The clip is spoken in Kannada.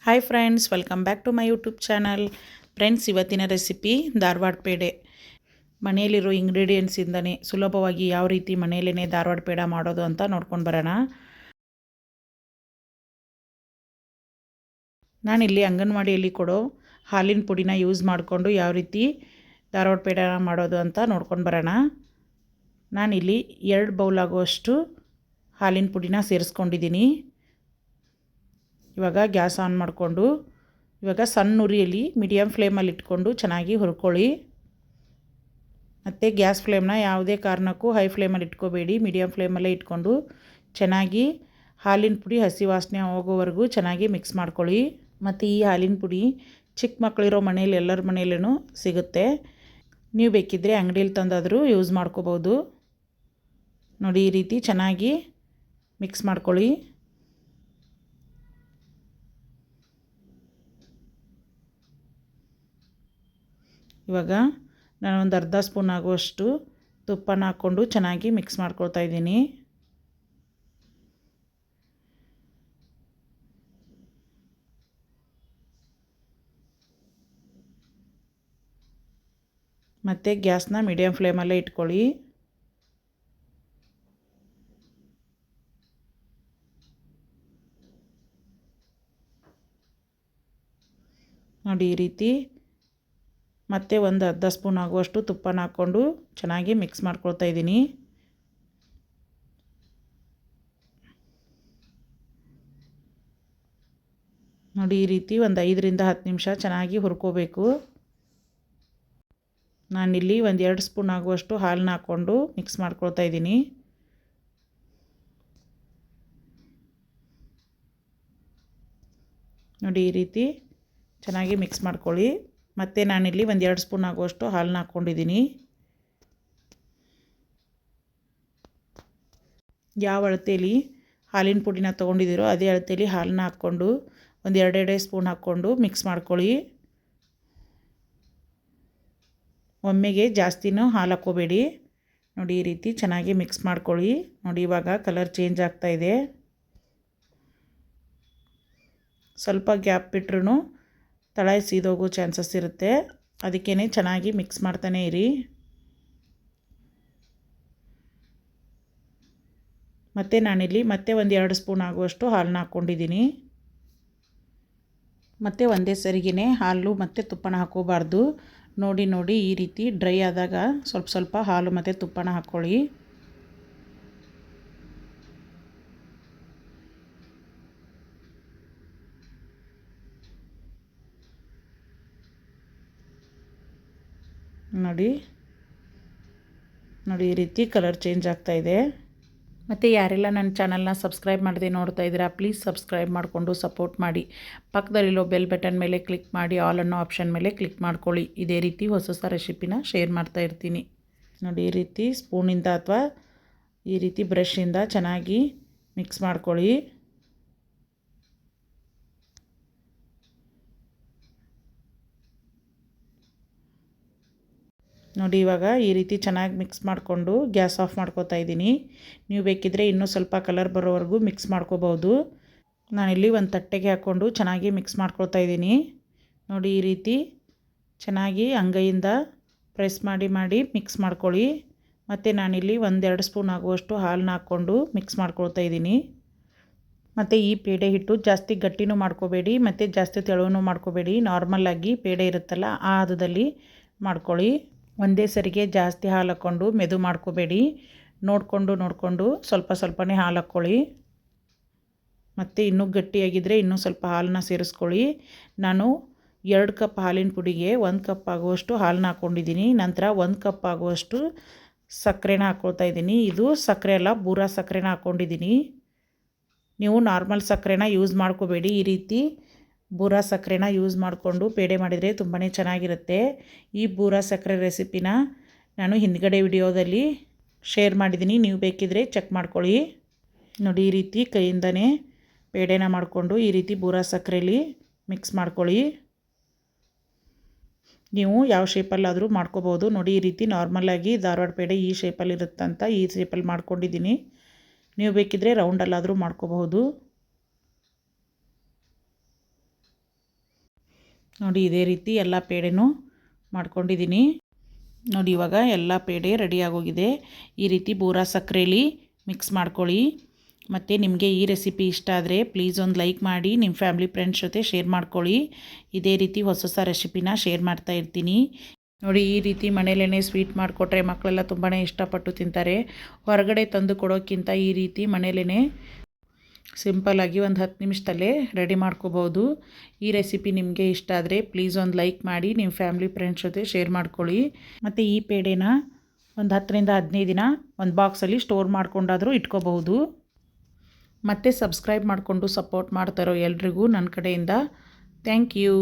Hi friends, welcome back to my YouTube channel. Friends, ಇವತ್ತಿನ ರೆಸಿಪಿ ಧಾರವಾಡ ಪೇಡೆ. ಮನೆಯಲ್ಲಿರೋ ಇಂಗ್ರೀಡಿಯೆಂಟ್ಸಿಂದನೇ ಸುಲಭವಾಗಿ ಯಾವ ರೀತಿ ಮನೆಯಲ್ಲೇ ಧಾರವಾಡ ಪೇಡ ಮಾಡೋದು ಅಂತ ನೋಡ್ಕೊಂಡು ಬರೋಣ. ನಾನಿಲ್ಲಿ ಅಂಗನವಾಡಿಯಲ್ಲಿ ಕೊಡೋ ಹಾಲಿನ ಪುಡಿನ ಯೂಸ್ ಮಾಡಿಕೊಂಡು ಯಾವ ರೀತಿ ಧಾರವಾಡ ಪೇಡ ಮಾಡೋದು ಅಂತ ನೋಡ್ಕೊಂಡು ಬರೋಣ. ನಾನಿಲ್ಲಿ 2 ಬೌಲ್ ಆಗುವಷ್ಟು ಹಾಲಿನ ಪುಡಿನ ಸೇರಿಸ್ಕೊಂಡಿದ್ದೀನಿ. ಇವಾಗ ಗ್ಯಾಸ್ ಆನ್ ಮಾಡಿಕೊಂಡು ಇವಾಗ ಸಣ್ಣ ಉರಿಯಲ್ಲಿ ಮೀಡಿಯಮ್ ಫ್ಲೇಮಲ್ಲಿ ಇಟ್ಕೊಂಡು ಚೆನ್ನಾಗಿ ಹುರ್ಕೊಳ್ಳಿ. ಮತ್ತು ಗ್ಯಾಸ್ ಫ್ಲೇಮ್ನ ಯಾವುದೇ ಕಾರಣಕ್ಕೂ ಹೈ ಫ್ಲೇಮಲ್ಲಿ ಇಟ್ಕೋಬೇಡಿ, ಮೀಡಿಯಮ್ ಫ್ಲೇಮಲ್ಲೇ ಇಟ್ಕೊಂಡು ಚೆನ್ನಾಗಿ ಹಾಲಿನ ಪುಡಿ ಹಸಿ ವಾಸನೆ ಹೋಗೋವರೆಗೂ ಚೆನ್ನಾಗಿ ಮಿಕ್ಸ್ ಮಾಡ್ಕೊಳ್ಳಿ. ಮತ್ತು ಈ ಹಾಲಿನ ಪುಡಿ ಚಿಕ್ಕ ಮಕ್ಕಳಿರೋ ಮನೇಲಿ ಎಲ್ಲರ ಮನೆಯಲ್ಲೂ ಸಿಗುತ್ತೆ. ನೀವು ಬೇಕಿದ್ದರೆ ಅಂಗಡಿಯಲ್ಲಿ ತಂದಾದರೂ ಯೂಸ್ ಮಾಡ್ಕೋಬೋದು. ನೋಡಿ, ಈ ರೀತಿ ಚೆನ್ನಾಗಿ ಮಿಕ್ಸ್ ಮಾಡ್ಕೊಳ್ಳಿ. ಇವಾಗ ನಾನು ಒಂದು ಅರ್ಧ ಸ್ಪೂನ್ ಆಗುವಷ್ಟು ತುಪ್ಪನ ಹಾಕ್ಕೊಂಡು ಚೆನ್ನಾಗಿ ಮಿಕ್ಸ್ ಮಾಡ್ಕೊಳ್ತಾ ಇದ್ದೀನಿ. ಮತ್ತು ಗ್ಯಾಸ್ನ ಮೀಡಿಯಮ್ ಫ್ಲೇಮಲ್ಲೇ ಇಟ್ಕೊಳ್ಳಿ. ನೋಡಿ, ಈ ರೀತಿ ಮತ್ತು ಒಂದು ಅರ್ಧ ಸ್ಪೂನ್ ಆಗುವಷ್ಟು ತುಪ್ಪನ ಹಾಕ್ಕೊಂಡು ಚೆನ್ನಾಗಿ ಮಿಕ್ಸ್ ಮಾಡ್ಕೊಳ್ತಾ ಇದ್ದೀನಿ. ನೋಡಿ, ಈ ರೀತಿ ಒಂದು 5ರಿಂದ 10 ನಿಮಿಷ ಚೆನ್ನಾಗಿ ಹುರ್ಕೋಬೇಕು. ನಾನಿಲ್ಲಿ ಒಂದು 2 ಸ್ಪೂನ್ ಆಗುವಷ್ಟು ಹಾಲನ್ನ ಹಾಕ್ಕೊಂಡು ಮಿಕ್ಸ್ ಮಾಡ್ಕೊಳ್ತಾ ಇದ್ದೀನಿ. ನೋಡಿ, ಈ ರೀತಿ ಚೆನ್ನಾಗಿ ಮಿಕ್ಸ್ ಮಾಡ್ಕೊಳ್ಳಿ. ಮತ್ತು ನಾನಿಲ್ಲಿ ಒಂದು 2 ಸ್ಪೂನ್ ಆಗುವಷ್ಟು ಹಾಲನ್ನ ಹಾಕ್ಕೊಂಡಿದ್ದೀನಿ. ಯಾವ ಅಳತೆಯಲ್ಲಿ ಹಾಲಿನ ಪುಡಿನ ತೊಗೊಂಡಿದ್ದೀರೋ ಅದೇ ಅಳತೆಯಲ್ಲಿ ಹಾಲನ್ನ ಹಾಕ್ಕೊಂಡು ಒಂದು 2 ಸ್ಪೂನ್ ಹಾಕ್ಕೊಂಡು ಮಿಕ್ಸ್ ಮಾಡ್ಕೊಳ್ಳಿ. ಒಮ್ಮೆಗೆ ಜಾಸ್ತಿನೂ ಹಾಲು ಹಾಕ್ಕೋಬೇಡಿ. ನೋಡಿ, ಈ ರೀತಿ ಚೆನ್ನಾಗಿ ಮಿಕ್ಸ್ ಮಾಡ್ಕೊಳ್ಳಿ. ನೋಡಿ, ಇವಾಗ ಕಲರ್ ಚೇಂಜ್ ಆಗ್ತಾಯಿದೆ. ಸ್ವಲ್ಪ ಗ್ಯಾಪ್ ಬಿಟ್ರೂ ತಳ ಸೀದೋಗೋ ಚಾನ್ಸಸ್ ಇರುತ್ತೆ. ಅದಕ್ಕೇ ಚೆನ್ನಾಗಿ ಮಿಕ್ಸ್ ಮಾಡ್ತಾನೆ ಇರಿ. ಮತ್ತು ನಾನಿಲ್ಲಿ ಮತ್ತೆ ಒಂದು 2 ಸ್ಪೂನ್ ಆಗುವಷ್ಟು ಹಾಲನ್ನ ಹಾಕ್ಕೊಂಡಿದ್ದೀನಿ. ಮತ್ತು ಒಂದೇ ಸರಿಗೇ ಹಾಲು ಮತ್ತು ತುಪ್ಪನ ಹಾಕ್ಕೋಬಾರ್ದು. ನೋಡಿ, ಈ ರೀತಿ ಡ್ರೈ ಆದಾಗ ಸ್ವಲ್ಪ ಸ್ವಲ್ಪ ಹಾಲು ಮತ್ತು ತುಪ್ಪನ ಹಾಕ್ಕೊಳ್ಳಿ. ನೋಡಿ, ಈ ರೀತಿ ಕಲರ್ ಚೇಂಜ್ ಆಗ್ತಾಯಿದೆ. ಮತ್ತು ಯಾರೆಲ್ಲ ನನ್ನ ಚಾನಲ್ನ ಸಬ್ಸ್ಕ್ರೈಬ್ ಮಾಡದೆ ನೋಡ್ತಾ ಇದ್ದೀರಾ, ಪ್ಲೀಸ್ ಸಬ್ಸ್ಕ್ರೈಬ್ ಮಾಡಿಕೊಂಡು ಸಪೋರ್ಟ್ ಮಾಡಿ. ಪಕ್ಕದಲ್ಲಿರೋ ಬೆಲ್ ಬಟನ್ ಮೇಲೆ ಕ್ಲಿಕ್ ಮಾಡಿ, ಆಲ್ ಅನ್ನೋ ಆಪ್ಷನ್ ಮೇಲೆ ಕ್ಲಿಕ್ ಮಾಡ್ಕೊಳ್ಳಿ. ಇದೇ ರೀತಿ ಹೊಸ ರೆಸಿಪಿನ ಶೇರ್ ಮಾಡ್ತಾ ಇರ್ತೀನಿ. ನೋಡಿ, ಈ ರೀತಿ ಸ್ಪೂನಿಂದ ಅಥವಾ ಈ ರೀತಿ ಬ್ರಷಿಂದ ಚೆನ್ನಾಗಿ ಮಿಕ್ಸ್ ಮಾಡ್ಕೊಳ್ಳಿ. ನೋಡಿ, ಇವಾಗ ಈ ರೀತಿ ಚೆನ್ನಾಗಿ ಮಿಕ್ಸ್ ಮಾಡಿಕೊಂಡು ಗ್ಯಾಸ್ ಆಫ್ ಮಾಡ್ಕೋತಾ ಇದ್ದೀನಿ. ನೀವು ಬೇಕಿದ್ದರೆ ಇನ್ನೂ ಸ್ವಲ್ಪ ಕಲರ್ ಬರೋವರೆಗೂ ಮಿಕ್ಸ್ ಮಾಡ್ಕೋಬೋದು. ನಾನಿಲ್ಲಿ ಒಂದು ತಟ್ಟೆಗೆ ಹಾಕ್ಕೊಂಡು ಚೆನ್ನಾಗಿ ಮಿಕ್ಸ್ ಮಾಡ್ಕೊಳ್ತಾ ಇದ್ದೀನಿ. ನೋಡಿ, ಈ ರೀತಿ ಚೆನ್ನಾಗಿ ಅಂಗೈಯಿಂದ ಪ್ರೆಸ್ ಮಾಡಿ ಮಿಕ್ಸ್ ಮಾಡ್ಕೊಳ್ಳಿ. ಮತ್ತು ನಾನಿಲ್ಲಿ 1-2 ಸ್ಪೂನ್ ಆಗುವಷ್ಟು ಹಾಲನ್ನ ಹಾಕ್ಕೊಂಡು ಮಿಕ್ಸ್ ಮಾಡ್ಕೊಳ್ತಾ ಇದ್ದೀನಿ. ಮತ್ತು ಈ ಪೇಡೆ ಹಿಟ್ಟು ಜಾಸ್ತಿ ಗಟ್ಟಿನೂ ಮಾಡ್ಕೋಬೇಡಿ ಮತ್ತು ಜಾಸ್ತಿ ತೆಳುವೂ ಮಾಡ್ಕೋಬೇಡಿ. ನಾರ್ಮಲಾಗಿ ಪೇಡೆ ಇರುತ್ತಲ್ಲ ಆ ಹದದಲ್ಲಿ ಮಾಡ್ಕೊಳ್ಳಿ. ಒಂದೇ ಸರಿಗೆ ಜಾಸ್ತಿ ಹಾಲು ಹಾಕ್ಕೊಂಡು ಮೆದು ಮಾಡ್ಕೋಬೇಡಿ. ನೋಡಿಕೊಂಡು ಸ್ವಲ್ಪ ಸ್ವಲ್ಪನೇ ಹಾಲು ಹಾಕ್ಕೊಳ್ಳಿ. ಮತ್ತು ಇನ್ನೂ ಗಟ್ಟಿಯಾಗಿದ್ದರೆ ಇನ್ನೂ ಸ್ವಲ್ಪ ಹಾಲನ್ನ ಸೇರಿಸ್ಕೊಳ್ಳಿ. ನಾನು 2 ಕಪ್ ಹಾಲಿನ ಪುಡಿಗೆ 1 ಕಪ್ ಆಗುವಷ್ಟು ಹಾಲನ್ನ ಹಾಕ್ಕೊಂಡಿದ್ದೀನಿ. ನಂತರ 1 ಕಪ್ ಆಗುವಷ್ಟು ಸಕ್ಕರೆನ ಹಾಕ್ಕೊಳ್ತಾ ಇದ್ದೀನಿ. ಇದು ಸಕ್ಕರೆ ಅಲ್ಲ, ಬೂರಾ ಸಕ್ಕರೆನ ಹಾಕ್ಕೊಂಡಿದ್ದೀನಿ. ನೀವು ನಾರ್ಮಲ್ ಸಕ್ಕರೆನ ಯೂಸ್ ಮಾಡ್ಕೋಬೇಡಿ. ಈ ರೀತಿ ಬೂರಾ ಸಕ್ಕರೆನ ಯೂಸ್ ಮಾಡಿಕೊಂಡು ಪೇಡೆ ಮಾಡಿದರೆ ತುಂಬಾ ಚೆನ್ನಾಗಿರುತ್ತೆ. ಈ ಬೂರಾ ಸಕ್ಕರೆ ರೆಸಿಪಿನ ನಾನು ಹಿಂದ್ಗಡೆ ವಿಡಿಯೋದಲ್ಲಿ ಶೇರ್ ಮಾಡಿದ್ದೀನಿ, ನೀವು ಬೇಕಿದ್ದರೆ ಚೆಕ್ ಮಾಡ್ಕೊಳ್ಳಿ. ನೋಡಿ, ಈ ರೀತಿ ಕೈಯಿಂದನೇ ಪೇಡೆನ ಮಾಡಿಕೊಂಡು ಈ ರೀತಿ ಬೂರಾ ಸಕ್ಕರೆಯಲ್ಲಿ ಮಿಕ್ಸ್ ಮಾಡ್ಕೊಳ್ಳಿ. ನೀವು ಯಾವ ಶೇಪಲ್ಲಾದರೂ ಮಾಡ್ಕೋಬೋದು. ನೋಡಿ, ಈ ರೀತಿ ನಾರ್ಮಲಾಗಿ ಧಾರವಾಡ ಪೇಡೆ ಈ ಶೇಪಲ್ಲಿ ಇರುತ್ತಂತ ಈ ಶೇಪಲ್ಲಿ ಮಾಡ್ಕೊಂಡಿದ್ದೀನಿ. ನೀವು ಬೇಕಿದ್ದರೆ ರೌಂಡಲ್ಲಾದರೂ ಮಾಡ್ಕೋಬಹುದು. ನೋಡಿ ಇದೇ ರೀತಿ ಎಲ್ಲ ಪೇಡೆನೂ ಮಾಡ್ಕೊಂಡಿದ್ದೀನಿ. ನೋಡಿ ಇವಾಗ ಎಲ್ಲ ಪೇಡೆ ರೆಡಿ ಆಗೋಗಿದೆ. ಈ ರೀತಿ ಬೂರಾ ಸಕ್ಕರೆಲಿ ಮಿಕ್ಸ್ ಮಾಡ್ಕೊಳ್ಳಿ. ಮತ್ತು ನಿಮಗೆ ಈ ರೆಸಿಪಿ ಇಷ್ಟ ಆದರೆ ಪ್ಲೀಸ್ ಒಂದು ಲೈಕ್ ಮಾಡಿ, ನಿಮ್ಮ ಫ್ಯಾಮಿಲಿ ಫ್ರೆಂಡ್ಸ್ ಜೊತೆ ಶೇರ್ ಮಾಡ್ಕೊಳ್ಳಿ. ಇದೇ ರೀತಿ ಹೊಸ ರೆಸಿಪಿನ ಶೇರ್ ಮಾಡ್ತಾ ಇರ್ತೀನಿ. ನೋಡಿ ಈ ರೀತಿ ಮನೇಲೇ ಸ್ವೀಟ್ ಮಾಡಿಕೊಟ್ರೆ ಮಕ್ಕಳೆಲ್ಲ ತುಂಬಾ ಇಷ್ಟಪಟ್ಟು ತಿಂತಾರೆ. ಹೊರಗಡೆ ತಂದು ಕೊಡೋಕ್ಕಿಂತ ಈ ರೀತಿ ಮನೇಲೇ ಸಿಂಪಲ್ಲಾಗಿ ಒಂದು 10 ನಿಮಿಷದಲ್ಲೇ ರೆಡಿ ಮಾಡ್ಕೋಬೋದು. ಈ ರೆಸಿಪಿ ನಿಮಗೆ ಇಷ್ಟ ಆದರೆ ಪ್ಲೀಸ್ ಒಂದು ಲೈಕ್ ಮಾಡಿ, ನಿಮ್ಮ ಫ್ಯಾಮಿಲಿ ಫ್ರೆಂಡ್ಸ್ ಜೊತೆ ಶೇರ್ ಮಾಡ್ಕೊಳ್ಳಿ. ಮತ್ತು ಈ ಪೇಡೆನ ಒಂದು 10 ರಿಂದ 15 ದಿನ ಒಂದು ಬಾಕ್ಸಲ್ಲಿ ಸ್ಟೋರ್ ಮಾಡ್ಕೊಂಡಾದರೂ ಇಟ್ಕೋಬಹುದು. ಮತ್ತು ಸಬ್ಸ್ಕ್ರೈಬ್ ಮಾಡಿಕೊಂಡು ಸಪೋರ್ಟ್ ಮಾಡ್ತಾರೋ ಎಲ್ರಿಗೂ ನನ್ನ ಕಡೆಯಿಂದ ಥ್ಯಾಂಕ್ ಯು.